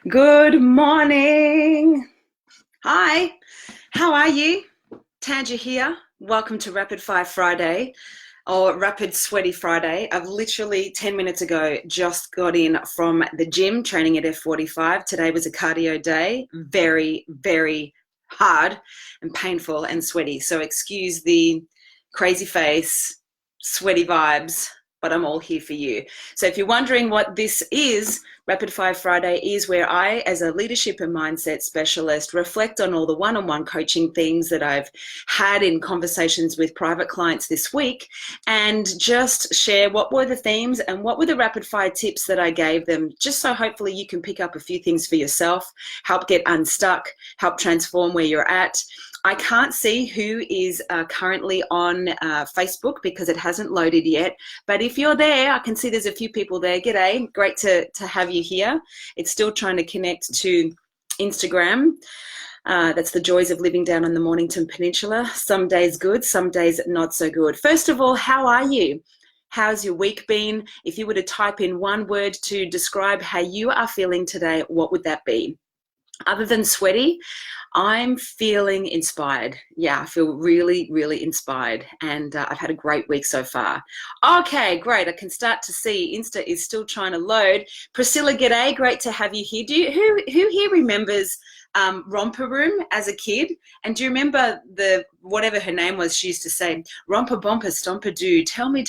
Good morning. Hi, how are you? Tanj here. Welcome to Rapid Fire Friday or Rapid Sweaty Friday. I've literally 10 minutes ago just got in from the gym training at F45. Today was a cardio day. Very, very hard and painful and sweaty. So excuse the crazy face, sweaty vibes, but I'm all here for you. So if you're wondering what this is, Rapid Fire Friday is where I, as a leadership and mindset specialist, reflect on all the one-on-one coaching themes that I've had in conversations with private clients this week and just share what were the themes and what were the rapid fire tips that I gave them, just so hopefully you can pick up a few things for yourself, help get unstuck, help transform where you're at. I can't see who is currently on Facebook because it hasn't loaded yet. But if you're there, I can see there's a few people there. G'day, great to have you here. It's still trying to connect to Instagram. That's the joys of living down on the Mornington Peninsula. Some days good, some days not so good. First of all, how are you? How's your week been? If you were to type in one word to describe how you are feeling today, what would that be? Other than sweaty, I'm feeling inspired. Yeah, I feel really, really inspired. And I've had a great week so far. Okay, great. I can start to see Insta is still trying to load. Priscilla, g'day. Great to have you here. Who here remembers Romper Room as a kid? And do you remember whatever her name was, she used to say, Romper Bomper Stomper Do, tell me,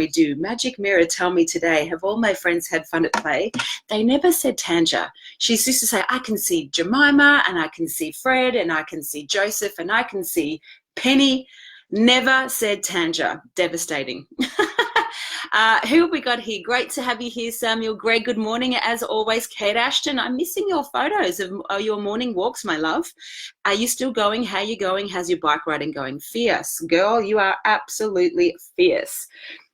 do, magic mirror, tell me today, have all my friends had fun at play? They never said Tanja. She used to say, I can see Jemima and I can see Fred and I can see Joseph and I can see Penny. Never said Tanja. Devastating. Who have we got here? Great to have you here, Samuel. Greg, good morning. As always, Kate Ashton, I'm missing your photos of your morning walks, my love. Are you still going? How are you going? How's your bike riding going? Fierce. Girl, you are absolutely fierce.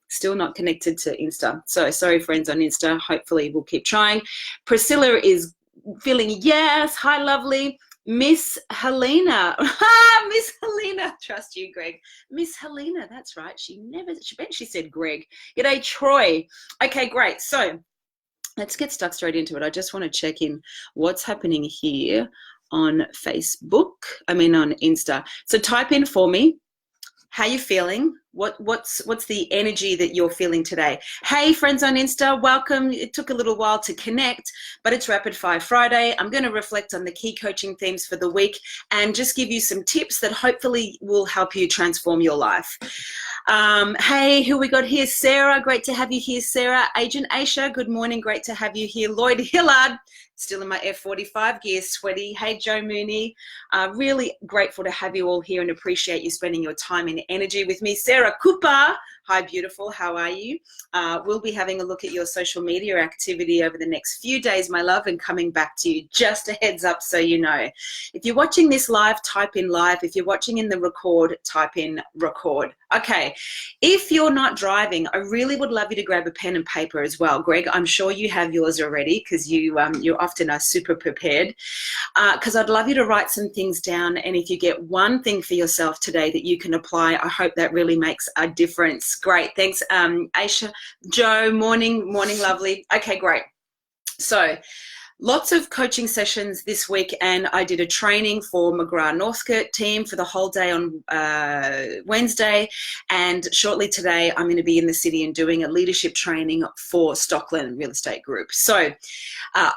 Still not connected to Insta. So sorry, friends on Insta. Hopefully we'll keep trying. Priscilla is feeling yes. Hi, lovely. Miss Helena. Miss Helena. Trust you, Greg. Miss Helena. That's right. She said Greg. G'day, Troy. Okay, great. So let's get stuck straight into it. I just want to check in what's happening here on Facebook. On Insta. So type in for me how you feeling. What's the energy that you're feeling today? Hey, friends on Insta, welcome. It took a little while to connect, but it's Rapid Fire Friday. I'm going to reflect on the key coaching themes for the week and just give you some tips that hopefully will help you transform your life. Hey, who we got here? Sarah, great to have you here, Sarah. Agent Aisha, good morning. Great to have you here. Lloyd Hillard, still in my F45 gear, sweaty. Hey, Joe Mooney. Really grateful to have you all here and appreciate you spending your time and energy with me. Sarah Cooper, hi, beautiful. How are you? We'll be having a look at your social media activity over the next few days, my love, and coming back to you. Just a heads up so you know. If you're watching this live, type in live. If you're watching in the record, type in record. Okay, if you're not driving, I really would love you to grab a pen and paper as well. Greg, I'm sure you have yours already because you often are super prepared. Because I'd love you to write some things down, and if you get one thing for yourself today that you can apply, I hope that really makes a difference. Great, thanks, Aisha. Joe, morning, lovely. Okay, great. So lots of coaching sessions this week, and I did a training for McGrath Northcote team for the whole day on Wednesday, and shortly today I'm going to be in the city and doing a leadership training for Stockland Real Estate Group. So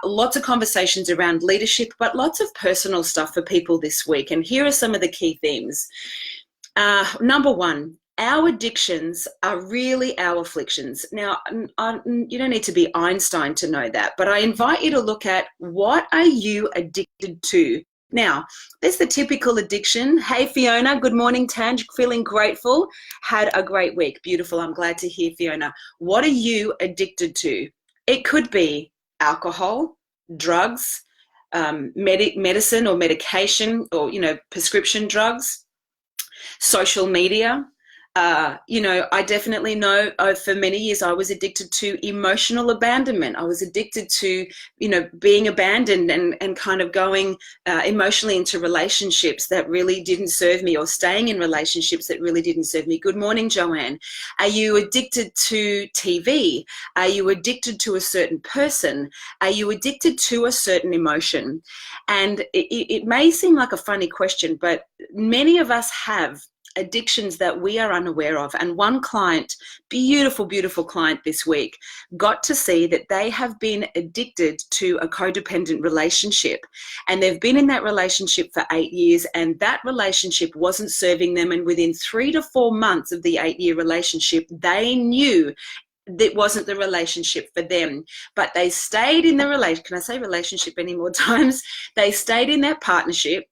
lots of conversations around leadership, but lots of personal stuff for people this week, and here are some of the key themes. Number one, our addictions are really our afflictions. Now, you don't need to be Einstein to know that, but I invite you to look at what are you addicted to. Now, there's the typical addiction. Hey, Fiona, good morning, Tanj, feeling grateful. Had a great week. Beautiful. I'm glad to hear, Fiona. What are you addicted to? It could be alcohol, drugs, medicine or medication or, prescription drugs, social media, I definitely know for many years I was addicted to emotional abandonment. I was addicted to, being abandoned and kind of going emotionally into relationships that really didn't serve me, or staying in relationships that really didn't serve me. Good morning, Joanne. Are you addicted to TV? Are you addicted to a certain person? Are you addicted to a certain emotion? And it may seem like a funny question, but many of us have addictions that we are unaware of. And one client, beautiful, beautiful client this week, got to see that they have been addicted to a codependent relationship. And they've been in that relationship for 8 years, and that relationship wasn't serving them. And within 3 to 4 months of the 8-year relationship, they knew that wasn't the relationship for them, but they stayed in the relation. Can I say relationship any more times? They stayed in that partnership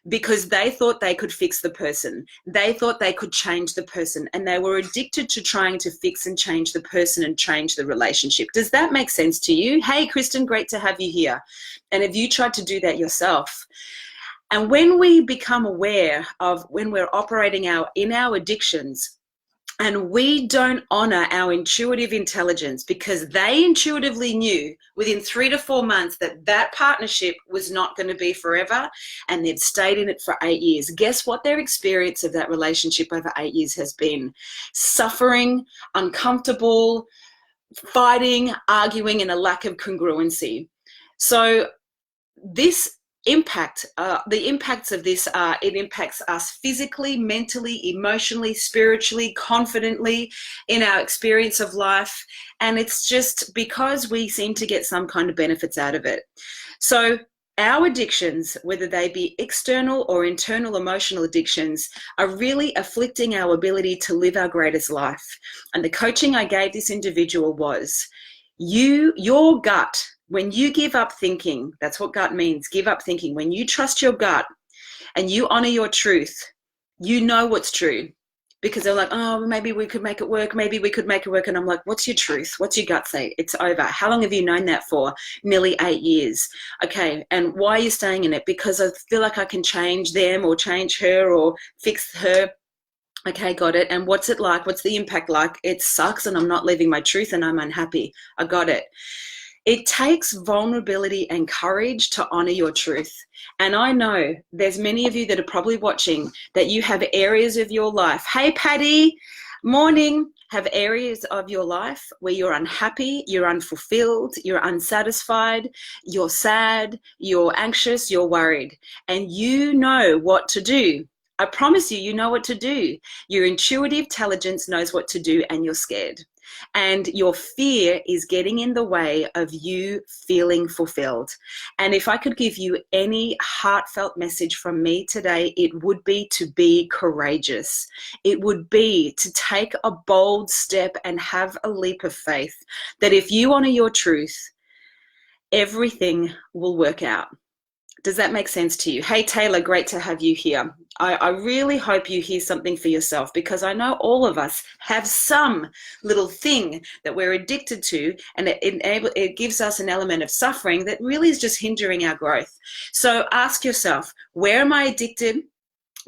because they thought they could fix the person. They thought they could change the person, and they were addicted to trying to fix and change the person and change the relationship. Does that make sense to you? Hey, Kristen, great to have you here. And have you tried to do that yourself? And when we become aware of when we're operating in our addictions, and we don't honor our intuitive intelligence, because they intuitively knew within 3 to 4 months that that partnership was not going to be forever, and they'd stayed in it for 8 years. Guess what their experience of that relationship over 8 years has been? Suffering, uncomfortable, fighting, arguing, and a lack of congruency. So the impacts of this are, it impacts us physically, mentally, emotionally, spiritually, confidently, in our experience of life. And it's just because we seem to get some kind of benefits out of it. So our addictions, whether they be external or internal emotional addictions, are really afflicting our ability to live our greatest life. And the coaching I gave this individual was, your gut, when you give up thinking, that's what gut means, give up thinking. When you trust your gut and you honor your truth, you know what's true. Because they're like, oh, maybe we could make it work. Maybe we could make it work. And I'm like, what's your truth? What's your gut say? It's over. How long have you known that for? Nearly 8 years. Okay. And why are you staying in it? Because I feel like I can change them or change her or fix her. Okay, got it. And what's it like? What's the impact like? It sucks and I'm not living my truth and I'm unhappy. I got it. It takes vulnerability and courage to honor your truth. And I know there's many of you that are probably watching that you have areas of your life. Hey, Patty, morning. Have areas of your life where you're unhappy, you're unfulfilled, you're unsatisfied, you're sad, you're anxious, you're worried, and you know what to do. I promise you, you know what to do. Your intuitive intelligence knows what to do, and you're scared. And your fear is getting in the way of you feeling fulfilled. And if I could give you any heartfelt message from me today, it would be to be courageous. It would be to take a bold step and have a leap of faith that if you honor your truth, everything will work out. Does that make sense to you? Hey, Taylor, great to have you here. I really hope you hear something for yourself, because I know all of us have some little thing that we're addicted to, and it gives us an element of suffering that really is just hindering our growth. So ask yourself, where am I addicted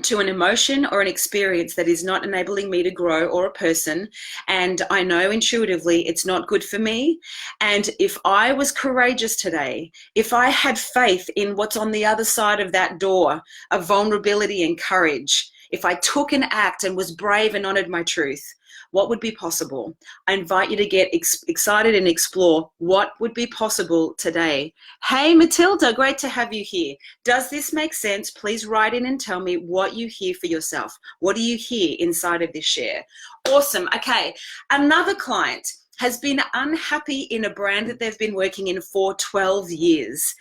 to an emotion or an experience that is not enabling me to grow, or a person, and I know intuitively it's not good for me? And if I was courageous today, if I had faith in what's on the other side of that door of vulnerability and courage, if I took an act and was brave and honored my truth, what would be possible? I invite you to get excited and explore what would be possible today. Hey, Matilda, great to have you here. Does this make sense? Please write in and tell me what you hear for yourself. What do you hear inside of this share? Awesome. Okay, another client has been unhappy in a brand that they've been working in for 12 years.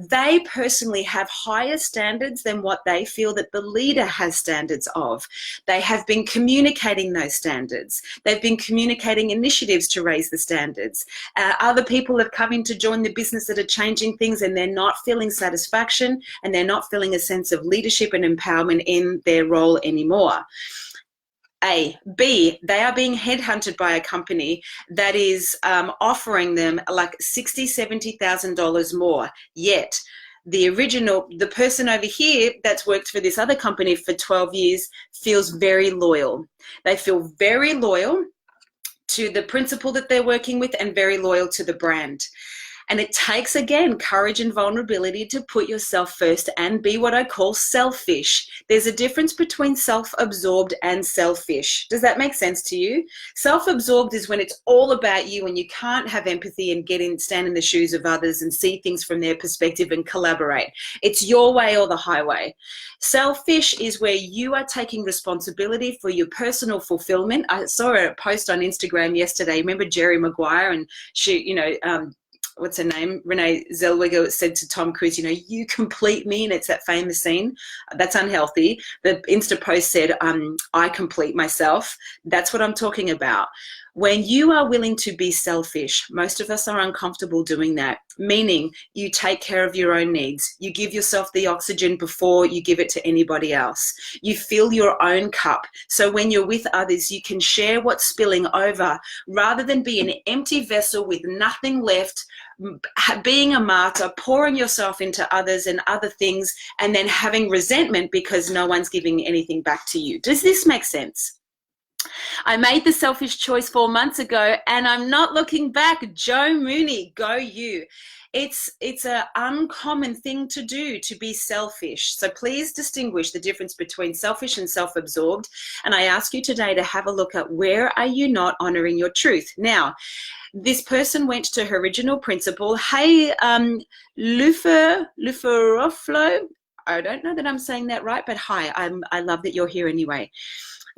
They personally have higher standards than what they feel that the leader has standards of. They have been communicating those standards. They've been communicating initiatives to raise the standards. Other people have come in to join the business that are changing things, and they're not feeling satisfaction, and they're not feeling a sense of leadership and empowerment in their role anymore. B, they are being headhunted by a company that is offering them like $60,000, $70,000 more. Yet The person over here that's worked for this other company for 12 years feels very loyal. They feel very loyal to the principal that they're working with and very loyal to the brand. And it takes, again, courage and vulnerability to put yourself first and be what I call selfish. There's a difference between self-absorbed and selfish. Does that make sense to you? Self-absorbed is when it's all about you and you can't have empathy and stand in the shoes of others and see things from their perspective and collaborate. It's your way or the highway. Selfish is where you are taking responsibility for your personal fulfillment. I saw a post on Instagram yesterday. Remember Jerry Maguire, and she, what's her name? Renee Zellweger said to Tom Cruise, you complete me. And it's that famous scene. That's unhealthy. The Insta post said, I complete myself. That's what I'm talking about. When you are willing to be selfish, most of us are uncomfortable doing that, meaning you take care of your own needs. You give yourself the oxygen before you give it to anybody else. You fill your own cup. So when you're with others, you can share what's spilling over rather than be an empty vessel with nothing left, being a martyr, pouring yourself into others and other things, and then having resentment because no one's giving anything back to you. Does this make sense? I made the selfish choice 4 months ago and I'm not looking back. Joe Mooney, go you. It's an uncommon thing to do, to be selfish. So please distinguish the difference between selfish and self-absorbed. And I ask you today to have a look at where are you not honoring your truth. Now, this person went to her original principal. Hey, Luferoflo. I don't know that I'm saying that right, but hi, I love that you're here anyway.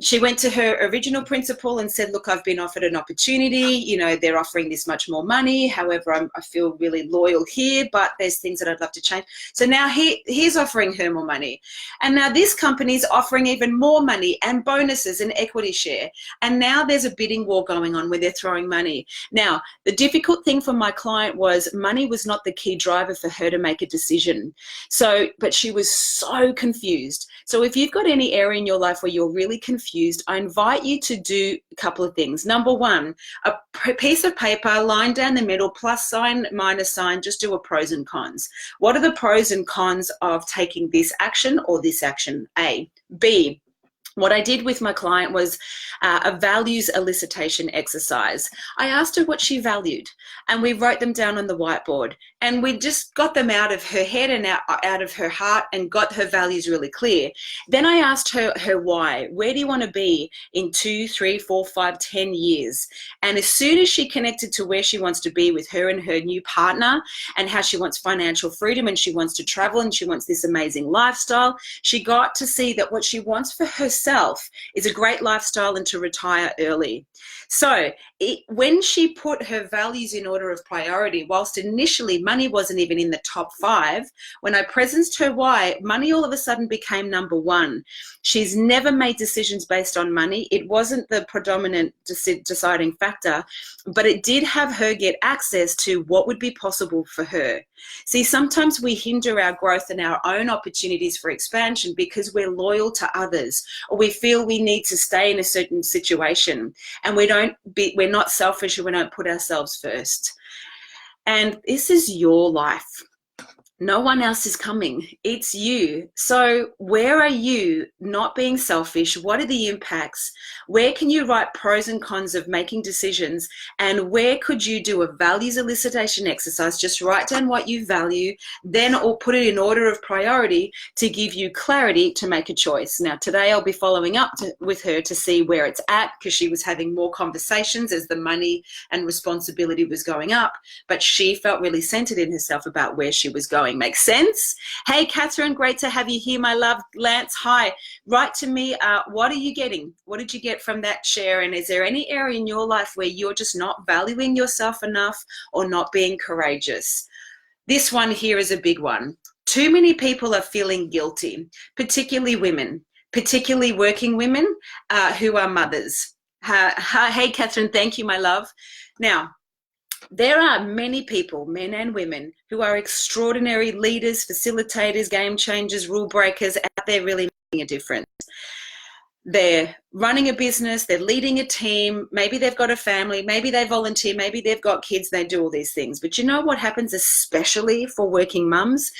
She went to her original principal and said, look, I've been offered an opportunity. They're offering this much more money. However, I feel really loyal here, but there's things that I'd love to change. So now he's offering her more money. And now this company's offering even more money and bonuses and equity share. And now there's a bidding war going on where they're throwing money. Now, the difficult thing for my client was money was not the key driver for her to make a decision. But she was so confused. So if you've got any area in your life where you're really confused, I invite you to do a couple of things. Number one, a piece of paper, line down the middle, plus sign, minus sign, just do a pros and cons. What are the pros and cons of taking this action or this action? A. B. What I did with my client was a values elicitation exercise. I asked her what she valued, and we wrote them down on the whiteboard, and we just got them out of her head and out of her heart and got her values really clear. Then I asked her why. Where do you want to be in 2, 3, 4, 5, 10 years? And as soon as she connected to where she wants to be with her and her new partner and how she wants financial freedom and she wants to travel and she wants this amazing lifestyle, she got to see that what she wants for herself is a great lifestyle and to retire early. So when she put her values in order of priority, whilst initially money wasn't even in the top 5, when I presenced her why, money all of a sudden became number 1. She's never made decisions based on money. It wasn't the predominant deciding factor, but it did have her get access to what would be possible for her. See, sometimes we hinder our growth and our own opportunities for expansion because we're loyal to others, or we feel we need to stay in a certain situation, and we're not selfish and we don't put ourselves first. And this is your life. No one else is coming. It's you. So where are you not being selfish? What are the impacts? Where can you write pros and cons of making decisions? And where could you do a values elicitation exercise? Just write down what you value, then or put it in order of priority to give you clarity to make a choice. Now, today I'll be following up with her to see where it's at, because she was having more conversations as the money and responsibility was going up, but she felt really centered in herself about where she was going. Makes sense? Hey, Catherine, great to have you here, my love. Lance, hi. Write to me. What are you getting? What did you get from that share? And is there any area in your life where you're just not valuing yourself enough or not being courageous? This one here is a big one. Too many people are feeling guilty, particularly women, particularly working women who are mothers. Hey, Catherine, thank you, my love. Now, there are many people, men and women, who are extraordinary leaders, facilitators, game changers, rule breakers out there really making a difference. they're running a business, they're leading a team, maybe they've got a family, maybe they volunteer, maybe they've got kids, they do all these things. But you know what happens, especially for working mums?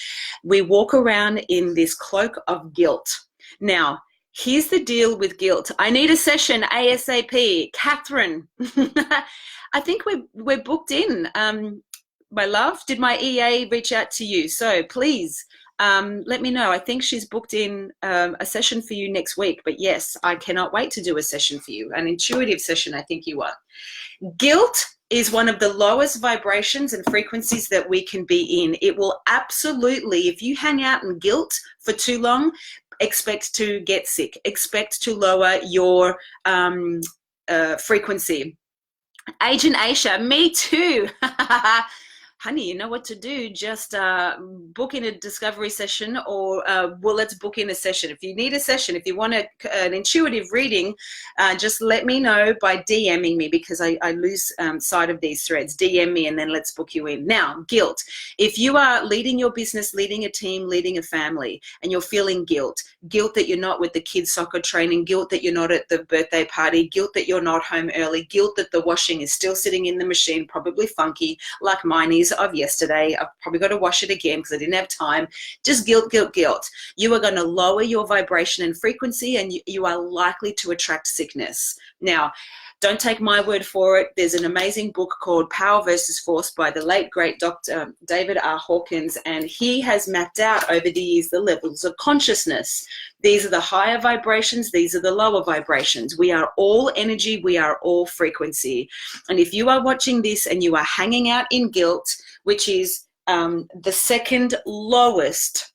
We walk around in this cloak of guilt. Now, here's the deal with guilt. I need a session ASAP. Catherine, I think we're booked in. My love, did my EA reach out to you? So please, let me know. I think she's booked in a session for you next week. But yes, I cannot wait to do a session for you, an intuitive session, I think you are. Guilt is one of the lowest vibrations and frequencies that we can be in. It will absolutely, if you hang out in guilt for too long, expect to get sick, expect to lower your frequency. Agent Aisha, me too. Honey, you know what to do. Just book in a discovery session, or well, let's book in a session. If you need a session, if you want an intuitive reading, just let me know by DMing me, because I lose sight of these threads. DM me and then let's book you in. Now, guilt. If you are leading your business, leading a team, leading a family, and you're feeling guilt that you're not with the kids' soccer training, guilt that you're not at the birthday party, guilt that you're not home early, guilt that the washing is still sitting in the machine, probably funky, like mine is of yesterday. I've probably got to wash it again because I didn't have time. Just guilt. You are going to lower your vibration and frequency, and you are likely to attract sickness. Now, don't take my word for it. There's an amazing book called Power versus Force by the late, great Dr. David R. Hawkins, and he has mapped out over the years the levels of consciousness. These are the higher vibrations. These are the lower vibrations. We are all energy. We are all frequency. And if you are watching this and you are hanging out in guilt, which is the second lowest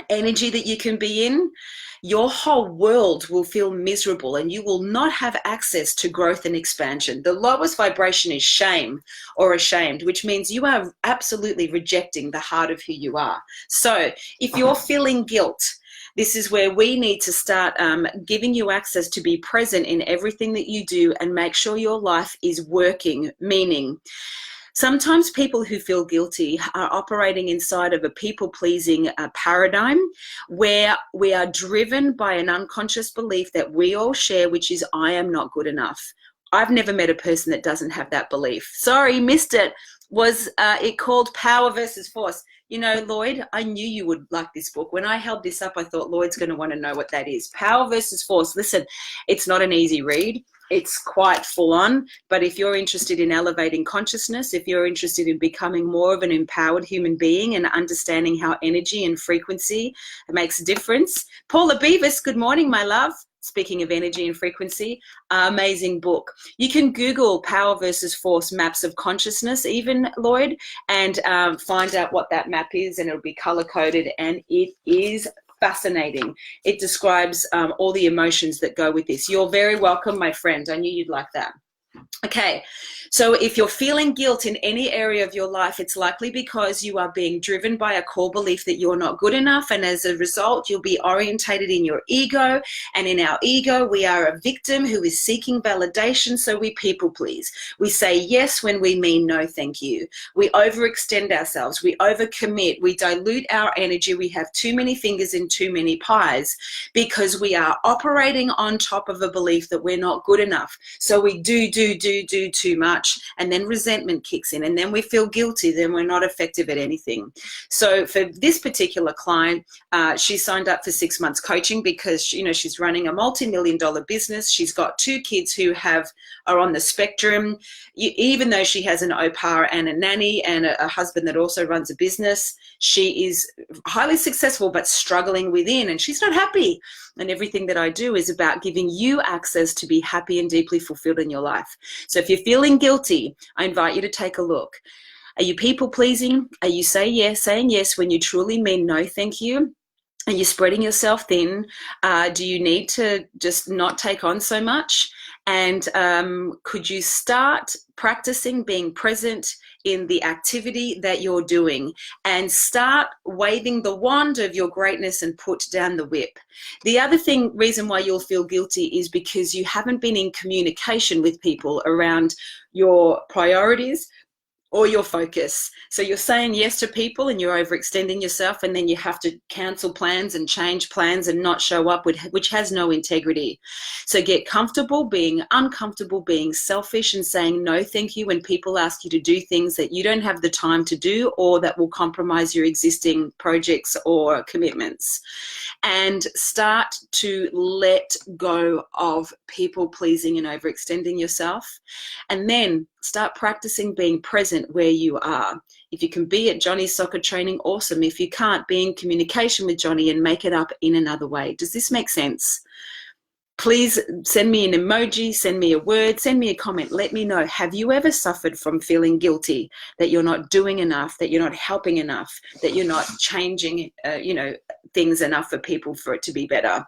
energy that you can be in, your whole world will feel miserable and you will not have access to growth and expansion. The lowest vibration is shame or ashamed, which means you are absolutely rejecting the heart of who you are. So if you're feeling guilt, this is where we need to start giving you access to be present in everything that you do and make sure your life is working, meaning sometimes people who feel guilty are operating inside of a people-pleasing paradigm where we are driven by an unconscious belief that we all share, which is, I am not good enough. I've never met a person that doesn't have that belief. Sorry, missed it. Was it called Power versus Force? You know, Lloyd, I knew you would like this book. When I held this up, I thought Lloyd's going to want to know what that is. Power versus Force. Listen, it's not an easy read. It's quite full on, but if you're interested in elevating consciousness, if you're interested in becoming more of an empowered human being and understanding how energy and frequency makes a difference. Paula Beavis, good morning, my love. Speaking of energy and frequency, amazing book. You can Google Power versus Force maps of consciousness, even, Lloyd, and find out what that map is, and it'll be color-coded, and it is fascinating. It describes all the emotions that go with this. You're very welcome, my friend. I knew you'd like that. Okay, so if you're feeling guilt in any area of your life, it's likely because you are being driven by a core belief that you're not good enough, and as a result, you'll be orientated in your ego, and in our ego, we are a victim who is seeking validation, so we people please. We say yes when we mean no thank you. We overextend ourselves, we overcommit, we dilute our energy, we have too many fingers in too many pies because we are operating on top of a belief that we're not good enough. So we do too much, and then resentment kicks in, and then we feel guilty, then we're not effective at anything. So for this particular client, she signed up for 6 months coaching because, you know, she's running a multi-million-dollar business. She's got 2 kids who are on the spectrum. Even though she has an au pair and a nanny and a husband that also runs a business, she is highly successful but struggling within, and she's not happy. And everything that I do is about giving you access to be happy and deeply fulfilled in your life. So if you're feeling guilty, I invite you to take a look. Are you people pleasing? Are you saying yes when you truly mean no thank you? Are you spreading yourself thin? Do you need to just not take on so much? And could you start practicing being present in the activity that you're doing and start waving the wand of your greatness and put down the whip? The other reason why you'll feel guilty is because you haven't been in communication with people around your priorities, or your focus. So you're saying yes to people and you're overextending yourself, and then you have to cancel plans and change plans and not show up, which has no integrity. So get comfortable being uncomfortable, being selfish, and saying no thank you when people ask you to do things that you don't have the time to do or that will compromise your existing projects or commitments. And start to let go of people pleasing and overextending yourself. And then start practicing being present where you are. If you can be at Johnny's soccer training, awesome. If you can't, be in communication with Johnny and make it up in another way. Does this make sense? Please send me an emoji, send me a word, send me a comment. Let me know, have you ever suffered from feeling guilty that you're not doing enough, that you're not helping enough, that you're not changing, things enough for people for it to be better?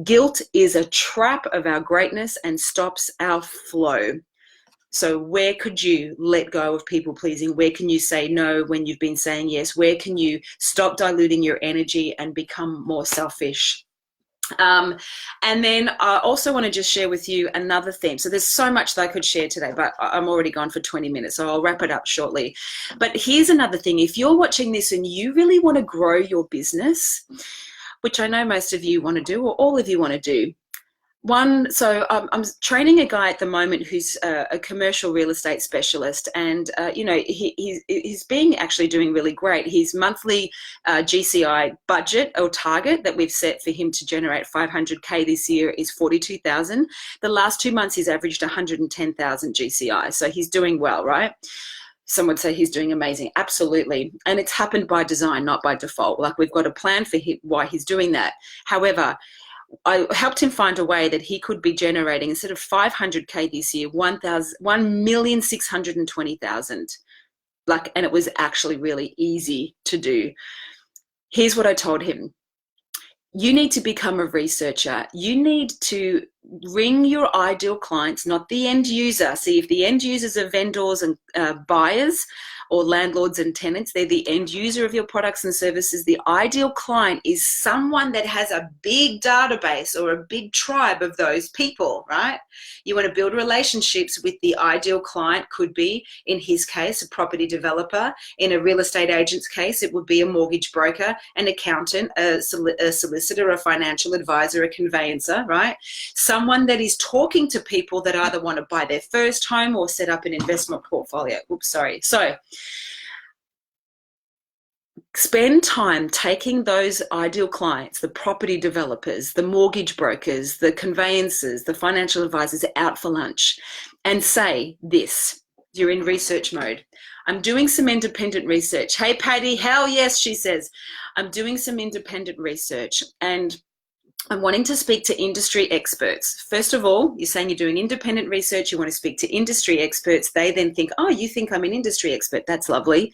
Guilt is a trap of our greatness and stops our flow. So where could you let go of people pleasing? Where can you say no when you've been saying yes? Where can you stop diluting your energy and become more selfish? And then I also want to just share with you another theme. So there's so much that I could share today, but I'm already gone for 20 minutes, so I'll wrap it up shortly. But here's another thing. If you're watching this and you really want to grow your business, which I know most of you want to do, or all of you want to do, I'm training a guy at the moment who's a commercial real estate specialist, and he's being actually doing really great. His monthly GCI budget or target that we've set for him to generate 500K this year is 42,000. The last 2 months he's averaged 110,000 GCI, so he's doing well, right? Some would say he's doing amazing. Absolutely. And it's happened by design, not by default. Like, we've got a plan for him, why he's doing that. However, I helped him find a way that he could be generating, instead of 500K this year, 1,620,000. And it was actually really easy to do. Here's what I told him. You need to become a researcher. You need to ring your ideal clients, not the end user. See, if the end users are vendors and buyers, or landlords and tenants, they're the end user of your products and services. The ideal client is someone that has a big database or a big tribe of those people, right? You want to build relationships with the ideal client. Could be, in his case, a property developer. In a real estate agent's case, it would be a mortgage broker, an accountant, a solicitor, a financial advisor, a conveyancer, right? Someone that is talking to people that either want to buy their first home or set up an investment portfolio. So spend time taking those ideal clients, the property developers, the mortgage brokers, the conveyancers, the financial advisors, out for lunch, and say this. You're in research mode. I'm doing some independent research. Hey, Patty, hell yes, she says. I'm doing some independent research, and I'm wanting to speak to industry experts. First of all, you're saying you're doing independent research. You want to speak to industry experts. They then think, oh, you think I'm an industry expert. That's lovely.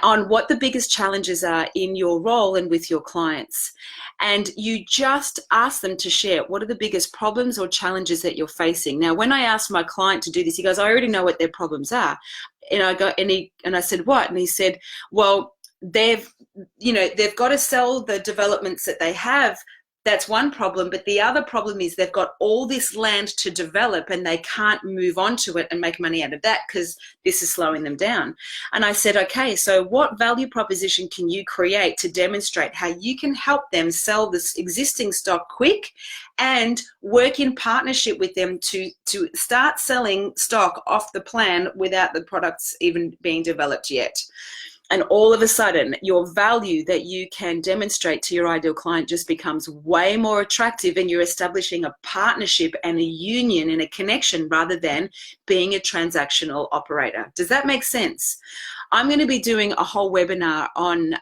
On what the biggest challenges are in your role and with your clients. And you just ask them to share what are the biggest problems or challenges that you're facing. Now, when I asked my client to do this, he goes, I already know what their problems are. And I said, what? And he said, well, they've got to sell the developments that they have. That's one problem, but the other problem is they've got all this land to develop and they can't move on to it and make money out of that because this is slowing them down. And I said, okay, so what value proposition can you create to demonstrate how you can help them sell this existing stock quick and work in partnership with them to start selling stock off the plan without the products even being developed yet? And all of a sudden, your value that you can demonstrate to your ideal client just becomes way more attractive, and you're establishing a partnership and a union and a connection rather than being a transactional operator. Does that make sense? I'm going to be doing a whole webinar on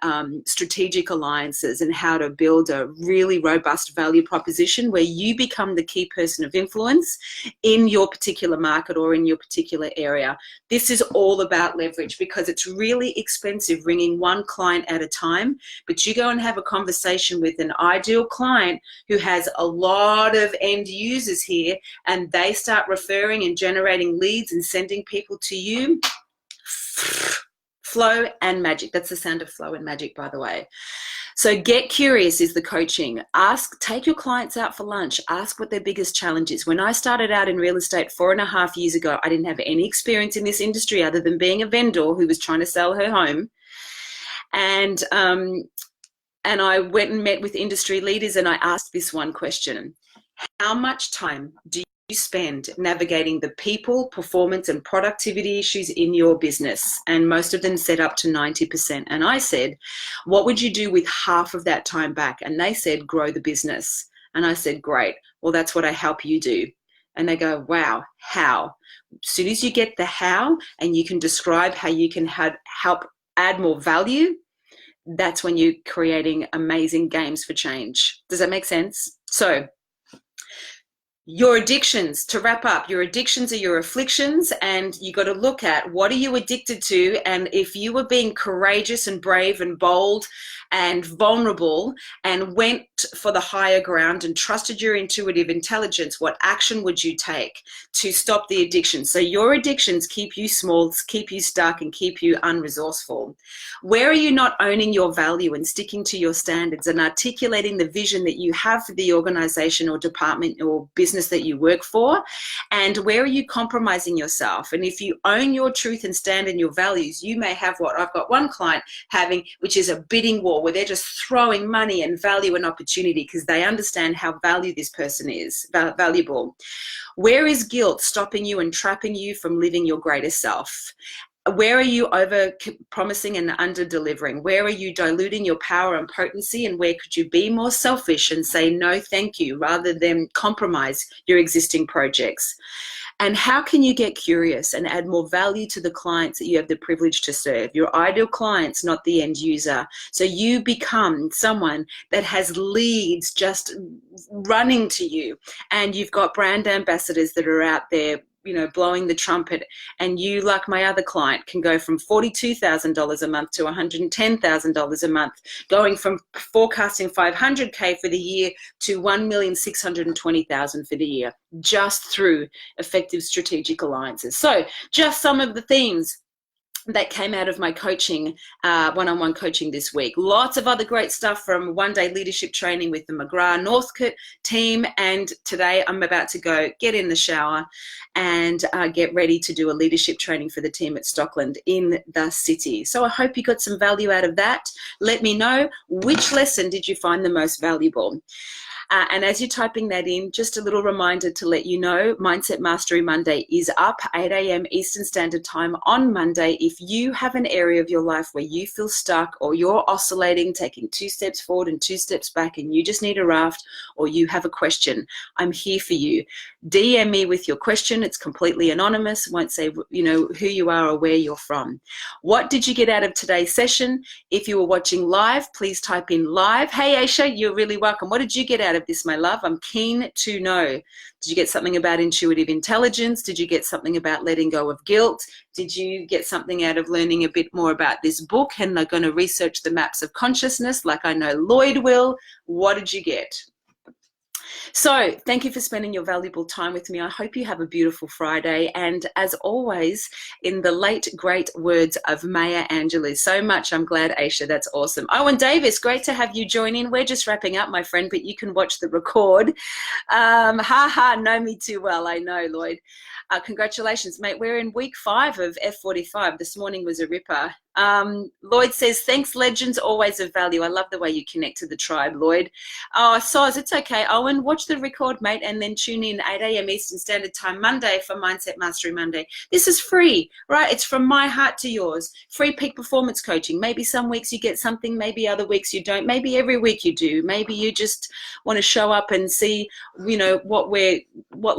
strategic alliances and how to build a really robust value proposition where you become the key person of influence in your particular market or in your particular area. This is all about leverage because it's really expensive ringing one client at a time, but you go and have a conversation with an ideal client who has a lot of end users here and they start referring and generating leads and sending people to you. Flow and magic. That's the sound of flow and magic, by the way. So get curious is the coaching. Take your clients out for lunch. Ask what their biggest challenge is. When I started out in real estate 4.5 years ago, I didn't have any experience in this industry other than being a vendor who was trying to sell her home. And I went and met with industry leaders and I asked this one question: how much time do you spend navigating the people, performance, and productivity issues in your business? And most of them said up to 90%. And I said, what would you do with half of that time back? And they said, grow the business. And I said, great. Well, that's what I help you do. And they go, wow, how? As soon as you get the how and you can describe how you can help add more value, that's when you're creating amazing games for change. Does that make sense? So your addictions, to wrap up, your addictions are your afflictions, and you got to look at what are you addicted to. And if you were being courageous and brave and bold and vulnerable and went for the higher ground and trusted your intuitive intelligence, what action would you take to stop the addiction? So your addictions keep you small, keep you stuck, and keep you unresourceful. Where are you not owning your value and sticking to your standards and articulating the vision that you have for the organization or department or business that you work for? And where are you compromising yourself? And if you own your truth and stand in your values, you may have what I've got one client having, which is a bidding war where they're just throwing money and value and opportunity because they understand how valuable this person is, valuable. Where is guilt stopping you and trapping you from living your greatest self? Where are you over promising and under delivering? Where are you diluting your power and potency? And where could you be more selfish and say no thank you rather than compromise your existing projects? And how can you get curious and add more value to the clients that you have the privilege to serve? Your ideal clients, not the end user. So you become someone that has leads just running to you, and you've got brand ambassadors that are out there, you know, blowing the trumpet, and you, like my other client, can go from $42,000 a month to $110,000 a month, going from forecasting 500K for the year to 1,620,000 for the year, just through effective strategic alliances. So just some of the themes that came out of my coaching, one-on-one coaching this week. Lots of other great stuff from one-day leadership training with the McGrath Northcote team. And today I'm about to go get in the shower and get ready to do a leadership training for the team at Stockland in the city. So I hope you got some value out of that. Let me know, which lesson did you find the most valuable? And as you're typing that in, just a little reminder to let you know, Mindset Mastery Monday is up, 8 a.m. Eastern Standard Time on Monday. If you have an area of your life where you feel stuck, or you're oscillating, taking 2 steps forward and 2 steps back, and you just need a raft, or you have a question, I'm here for you. DM me with your question. It's completely anonymous. Won't say, you know, who you are or where you're from. What did you get out of today's session? If you were watching live, please type in live. Hey, Aisha, you're really welcome. What did you get out of this, my love? I'm keen to know. Did you get something about intuitive intelligence? Did you get something about letting go of guilt? Did you get something out of learning a bit more about this book and they're going to research the maps of consciousness like I know Lloyd will? What did you get? So thank you for spending your valuable time with me. I hope you have a beautiful Friday. And as always, in the late great words of Maya Angelou, so much I'm glad, Aisha, that's awesome. Owen Davis, great to have you join in. We're just wrapping up, my friend, but you can watch the record. Know me too well. I know, Lloyd. Congratulations, mate. We're in week 5 of F45. This morning was a ripper. Lloyd says, thanks, legends, always of value. I love the way you connect to the tribe, Lloyd. Oh, Soz, it's okay. Owen, watch the record, mate, and then tune in 8 a.m. Eastern Standard Time Monday for Mindset Mastery Monday. This is free, right? It's from my heart to yours. Free peak performance coaching. Maybe some weeks you get something, maybe other weeks you don't. Maybe every week you do. Maybe you just want to show up and see, you know, what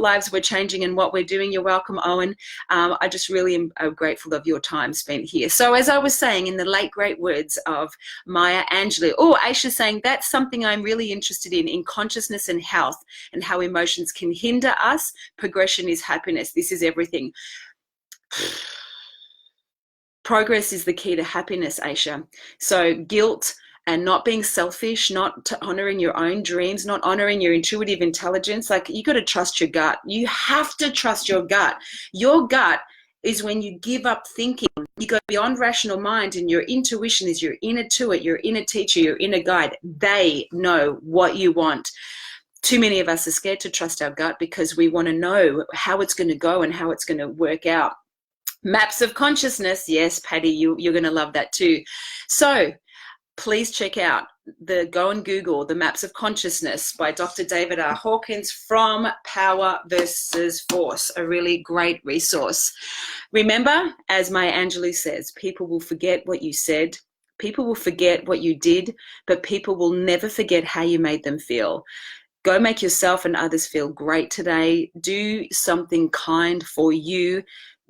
lives we're changing and what we're doing. You're welcome, Owen. I just really am grateful of your time spent here. So as I was saying, in the late great words of Maya Angelou, Aisha's saying that's something I'm really interested in consciousness and health, and how emotions can hinder us. Progression is happiness. This is everything. Progress is the key to happiness, Aisha. So guilt and not being selfish, not honoring your own dreams, not honoring your intuitive intelligence. Like, you got to trust your gut. You have to trust your gut. Your gut is when you give up thinking. You go beyond rational mind, and your intuition is your inner Tuit, your inner teacher, your inner guide. They know what you want. Too many of us are scared to trust our gut because we want to know how it's going to go and how it's going to work out. Maps of consciousness. Yes, Patty, you're going to love that too. So please check out go and Google the Maps of Consciousness by Dr. David R. Hawkins from Power versus Force, a really great resource. Remember, as Maya Angelou says, people will forget what you said, people will forget what you did, but people will never forget how you made them feel. Go make yourself and others feel great today. Do something kind for you.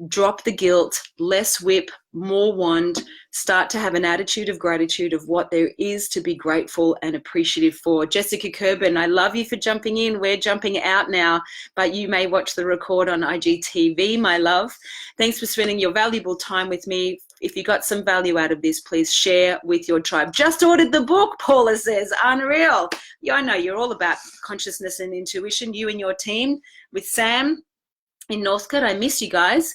Drop the guilt, less whip, more wand. Start to have an attitude of gratitude of what there is to be grateful and appreciative for. Jessica Kerben, I love you for jumping in. We're jumping out now, but you may watch the record on IGTV, my love. Thanks for spending your valuable time with me. If you got some value out of this, please share with your tribe. Just ordered the book, Paula says. Unreal. Yeah, I know you're all about consciousness and intuition, you and your team with Sam in Northcote. I miss you guys.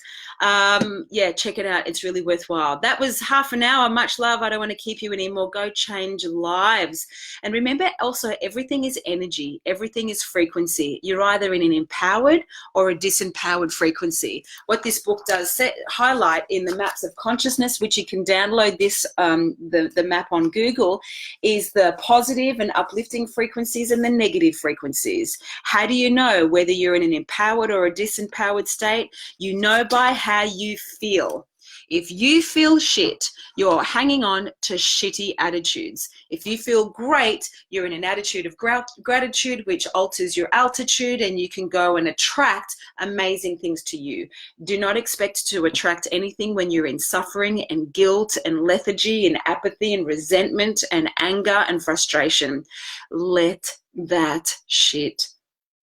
Yeah, check it out. It's really worthwhile. That was half an hour. Much love. I don't want to keep you anymore. Go change lives. And remember also, everything is energy. Everything is frequency. You're either in an empowered or a disempowered frequency. What this book does highlight in the Maps of Consciousness, which you can download this, the map on Google, is the positive and uplifting frequencies and the negative frequencies. How do you know whether you're in an empowered or a disempowered state? You know by how you feel. If you feel shit, you're hanging on to shitty attitudes. If you feel great, you're in an attitude of gratitude, which alters your altitude, and you can go and attract amazing things to you. Do not expect to attract anything when you're in suffering and guilt and lethargy and apathy and resentment and anger and frustration. Let that shit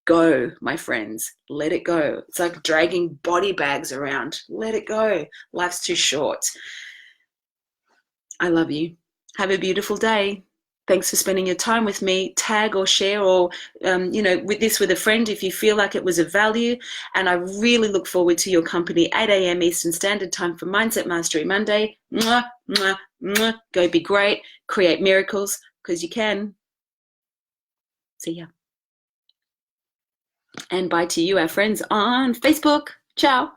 go, my friends. Let it go. It's like dragging body bags around. Let it go. Life's too short. I love you. Have a beautiful day. Thanks for spending your time with me. Tag or share or, with a friend if you feel like it was of value. And I really look forward to your company, 8 a.m. Eastern Standard Time for Mindset Mastery Monday. Mwah, mwah, mwah. Go be great. Create miracles because you can. See ya. And bye to you, our friends on Facebook. Ciao.